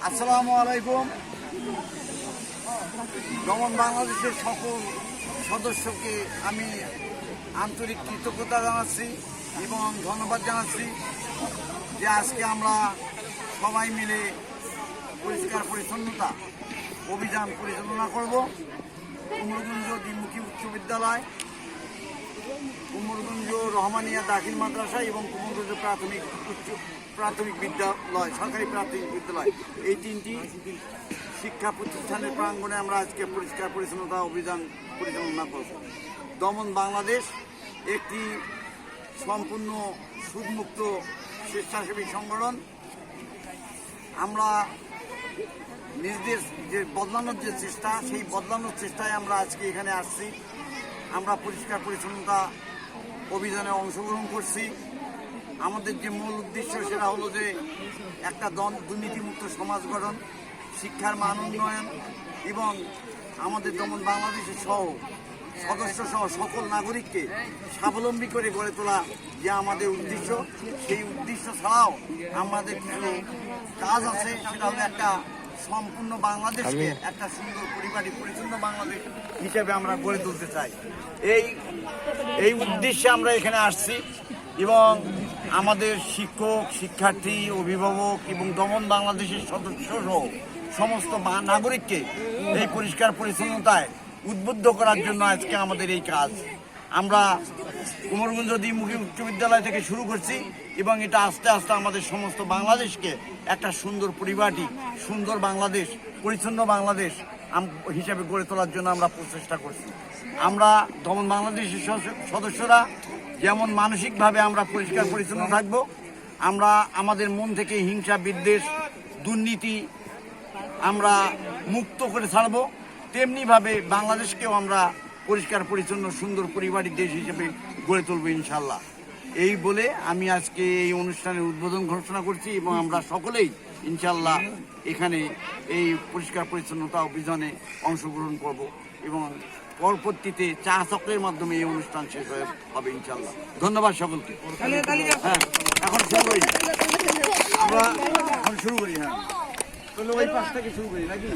আসসালামু আলাইকুম। দমন বাংলাদেশের সকল সদস্যকে আমি আন্তরিক কৃতজ্ঞতা জানাচ্ছি এবং ধন্যবাদ জানাচ্ছি যে আজকে আমরা সবাই মিলে পরিষ্কার পরিচ্ছন্নতা অভিযান পরিচালনা করব। কুমরগঞ্জ দ্বিমুখী উচ্চ বিদ্যালয়, কুমরগঞ্জ রহমানিয়া দাখিল মাদ্রাসা এবং কুমরগঞ্জ প্রাথমিক বিদ্যালয়, সরকারি প্রাথমিক বিদ্যালয়, এই তিনটি শিক্ষা প্রতিষ্ঠানের প্রাঙ্গণে আমরা আজকে পরিষ্কার পরিচ্ছন্নতা অভিযান পরিচালনা করব। দমন বাংলাদেশ একটি সম্পূর্ণ সুদমুক্ত স্বেচ্ছাসেবী সংগঠন। আমরা নিজেদের যে বদলানোর যে চেষ্টা, সেই বদলানোর চেষ্টায় আমরা আজকে এখানে আসছি। আমরা পরিষ্কার পরিচ্ছন্নতা অভিযানে অংশগ্রহণ করছি। আমাদের যে মূল উদ্দেশ্য সেটা হলো যে একটা দুর্নীতিমুক্ত সমাজ গঠন, শিক্ষার মান উন্নয়ন এবং আমাদের দমন বাংলাদেশের সদস্য সহ সকল নাগরিককে স্বাবলম্বী করে গড়ে তোলা যে আমাদের উদ্দেশ্য। সেই উদ্দেশ্য ছাড়াও আমাদের কিছু কাজ আছে, সেটা হলো একটা সম্পূর্ণ বাংলাদেশকে একটা সুন্দর পরিবারী পরিচ্ছন্ন বাংলাদেশ হিসেবে আমরা গড়ে তুলতে চাই। এই উদ্দেশ্যে আমরা এখানে আসছি এবং আমাদের শিক্ষক, শিক্ষার্থী, অভিভাবক এবং দমন বাংলাদেশের সদস্য সহ সমস্ত নাগরিককে এই পরিষ্কার পরিচ্ছন্নতায় উদ্বুদ্ধ করার জন্য আজকে আমাদের এই কাজ। আমরা কুমরগঞ্জ দ্বিমুখী উচ্চ বিদ্যালয় থেকে শুরু করছি এবং এটা আস্তে আস্তে আমাদের সমস্ত বাংলাদেশকে একটা সুন্দর পরিপাটি, সুন্দর বাংলাদেশ, পরিচ্ছন্ন বাংলাদেশ হিসাবে গড়ে তোলার জন্য আমরা প্রচেষ্টা করছি। আমরা দমন বাংলাদেশের সদস্যরা যেমন মানসিকভাবে আমরা পরিষ্কার পরিচ্ছন্ন থাকব, আমরা আমাদের মন থেকে হিংসা, বিদ্বেষ, দুর্নীতি আমরা মুক্ত করে ছাড়ব, তেমনিভাবে বাংলাদেশকেও আমরা পরিষ্কার পরিচ্ছন্ন সুন্দর পরিবারী দেশ হিসেবে গড়ে তুলব ইনশাল্লাহ। এই বলে আমি আজকে এই অনুষ্ঠানের উদ্বোধন ঘোষণা করছি এবং আমরা সকলেই ইনশাল্লাহ এখানে এই পরিষ্কার পরিচ্ছন্নতা অভিযানে অংশগ্রহণ করব এবং পরবর্তীতে চা চক্রের মাধ্যমে এই অনুষ্ঠান শেষ হবে ইনশাল্লাহ। ধন্যবাদ সকলকে। হ্যাঁ, এখন শুরু করি, আমরা এখন শুরু করি। হ্যাঁ, ওই পাশ থেকে শুরু করি নাকি?